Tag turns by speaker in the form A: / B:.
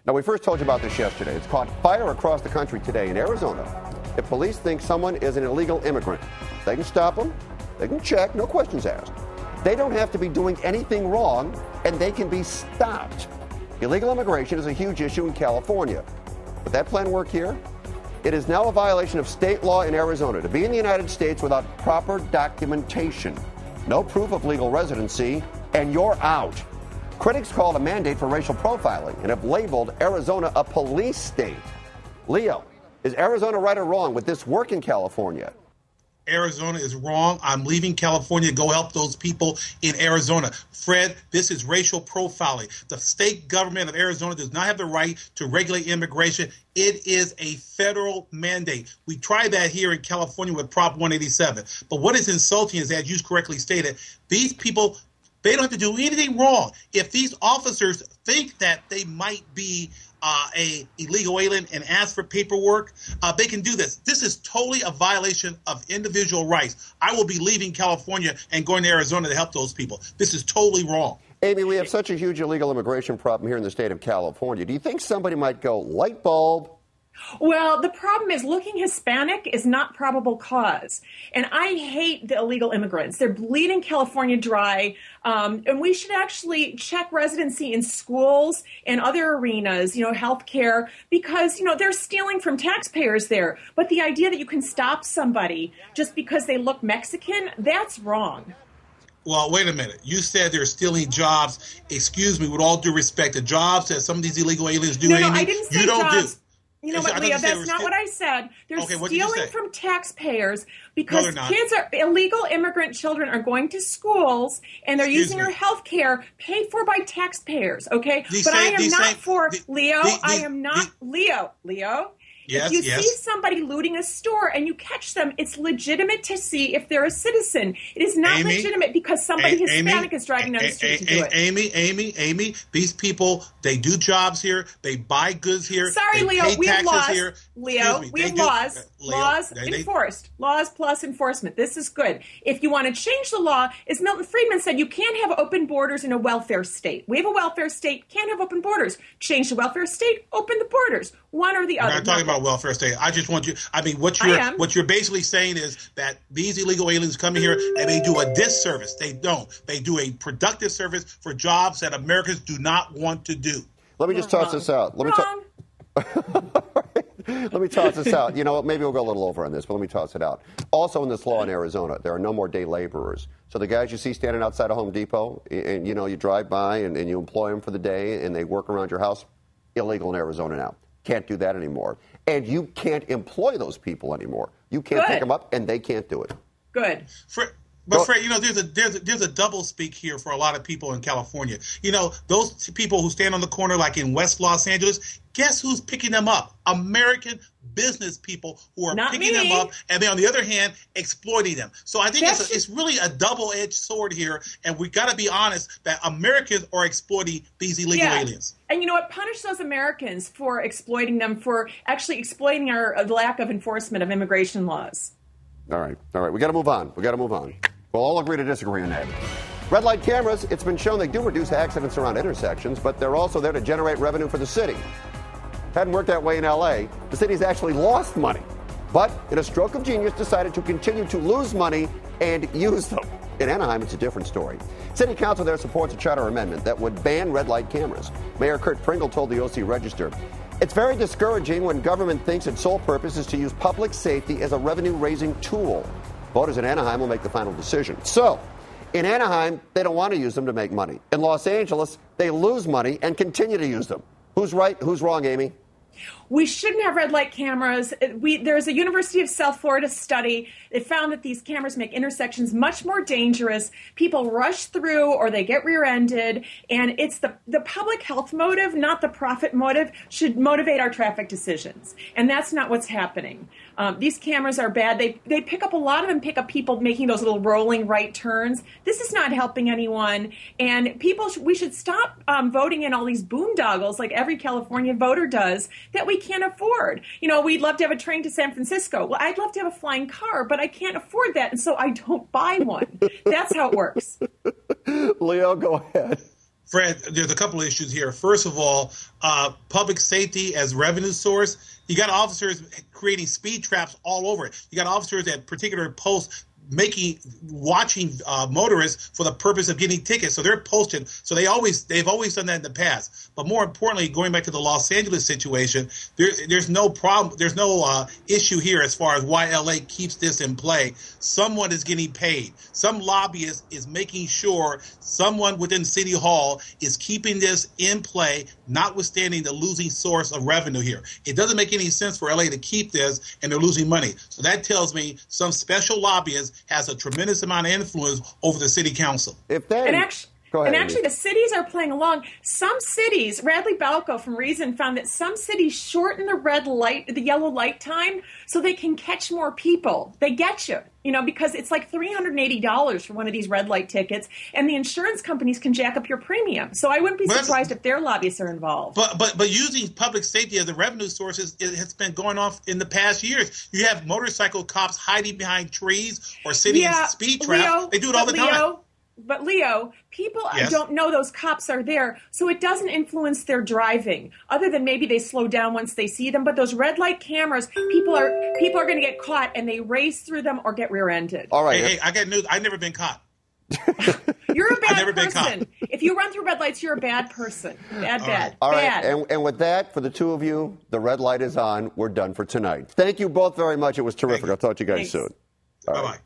A: Now, we first told you about this yesterday. It's caught fire across the country today in Arizona. If police think someone is an illegal immigrant, they can stop them, they can check, no questions asked. They don't have to be doing anything wrong, and they can be stopped. Illegal immigration is a huge issue in California. Would that plan work here? It is now a violation of state law in Arizona to be in the United States without proper documentation. No proof of legal residency, and you're out. Critics call it a mandate for racial profiling and have labeled Arizona a police state. Leo, is Arizona right or wrong? Would this work in California?
B: Arizona is wrong. I'm leaving California to go help those people in Arizona. Fred, this is racial profiling. The state government of Arizona does not have the right to regulate immigration. It is a federal mandate. We tried that here in California with Prop 187. But what is insulting is, as you correctly stated, these people, they don't have to do anything wrong. If these officers think that they might be a illegal alien and ask for paperwork, they can do this. This is totally a violation of individual rights. I will be leaving California and going to Arizona to help those people. This is totally wrong.
A: Amy, we have such a huge illegal immigration problem here in the state of California. Do you think somebody might go, light bulb?
C: Well, the problem is looking Hispanic is not probable cause. And I hate the illegal immigrants. They're bleeding California dry. And we should actually check residency in schools and other arenas, healthcare, because, they're stealing from taxpayers there. But the idea that you can stop somebody just because they look Mexican, that's wrong.
B: Well, wait a minute. You said they're stealing jobs. Excuse me, with all due respect, the jobs that some of these illegal aliens do,
C: No,
B: Amy,
C: I didn't say
B: you don't
C: jobs.
B: do.
C: You know what, Leo, that's not what I said. They're stealing from taxpayers because illegal immigrant children are going to schools and they're using our health care paid for by taxpayers, okay? I am not Leo.
B: Yes,
C: if you see somebody looting a store and you catch them, it's legitimate to see if they're a citizen. It is not legitimate because somebody Hispanic is driving down the street to do it.
B: Amy, these people, they do jobs here. They buy goods here.
C: Sorry,
B: they
C: Leo,
B: pay
C: we have
B: taxes
C: laws.
B: here.
C: Leo, we have laws. Laws enforced. Laws plus enforcement. This is good. If you want to change the law, as Milton Friedman said, you can't have open borders in a welfare state. We have a welfare state, can't have open borders. Change the welfare state, open the borders. One or the other.
B: I'm not talking about welfare state. I just want you. I mean, what you're basically saying is that these illegal aliens come here and they do a disservice. They don't. They do a productive service for jobs that Americans do not want to do.
A: Let me just toss this out. Let me toss this out. You know what? Maybe we'll go a little over on this, but let me toss it out. Also, in this law in Arizona, there are no more day laborers. So the guys you see standing outside a Home Depot, and you drive by and you employ them for the day, and they work around your house, illegal in Arizona now. Can't do that anymore. And you can't employ those people anymore. You can't pick them up, and they can't do it.
C: Good.
B: Fred, there's a double speak here for a lot of people in California. Those people who stand on the corner like in West Los Angeles, guess who's picking them up? American business people who are picking them up, and then on the other hand, exploiting them. So I think it's really a double-edged sword here, and we got to be honest that Americans are exploiting these illegal aliens.
C: And you know what? Punish those Americans for exploiting them, for actually exploiting our lack of enforcement of immigration laws.
A: All right. We got to move on. We'll all agree to disagree on that. Red light cameras, it's been shown they do reduce accidents around intersections, but they're also there to generate revenue for the city. Hadn't worked that way in L.A. The city's actually lost money, but in a stroke of genius decided to continue to lose money and use them. In Anaheim, it's a different story. City Council there supports a charter amendment that would ban red light cameras. Mayor Kurt Pringle told the OC Register, "It's very discouraging when government thinks its sole purpose is to use public safety as a revenue-raising tool. Voters in Anaheim will make the final decision." So, in Anaheim, they don't want to use them to make money. In Los Angeles, they lose money and continue to use them. Who's right? Who's wrong, Amy?
C: We shouldn't have red light cameras. There's a University of South Florida study. It found that these cameras make intersections much more dangerous. People rush through or they get rear-ended. And it's the public health motive, not the profit motive, should motivate our traffic decisions. And that's not what's happening. These cameras are bad. They pick up, a lot of them pick up people making those little rolling right turns. This is not helping anyone. And we should stop voting in all these boondoggles like every California voter does that we can't afford. We'd love to have a train to San Francisco. Well, I'd love to have a flying car, but I can't afford that, and so I don't buy one. That's how it works.
A: Leo, go ahead.
B: Fred, there's a couple of issues here. First of all, public safety as revenue source. You got officers creating speed traps all over it. You got officers at particular posts watching motorists for the purpose of getting tickets. So they're posted. So they've always done that in the past. But more importantly, going back to the Los Angeles situation, there's no problem. There's no issue here as far as why LA keeps this in play. Someone is getting paid. Some lobbyist is making sure someone within City Hall is keeping this in play, notwithstanding the losing source of revenue here. It doesn't make any sense for LA to keep this and they're losing money. So that tells me some special lobbyist has a tremendous amount of influence over the city council.
C: Actually, the cities are playing along. Some cities, Radley Balco from Reason found that some cities shorten the yellow light time so they can catch more people. They get you, because it's like $380 for one of these red light tickets, and the insurance companies can jack up your premium. So I wouldn't be surprised if their lobbyists are involved.
B: But using public safety as a revenue source it has been going off in the past years. You have motorcycle cops hiding behind trees or sitting in speed traps. They do it all the time.
C: But Leo, people don't know those cops are there, so it doesn't influence their driving, other than maybe they slow down once they see them. But those red light cameras, people are going to get caught, and they race through them or get rear-ended.
A: All right.
B: Hey, I got news. I've never been caught.
C: You're a bad person. If you run through red lights, you're a bad person. Bad.
A: All right. And with that, for the two of you, the red light is on. We're done for tonight. Thank you both very much. It was terrific. I'll talk to you guys soon.
B: Bye-bye.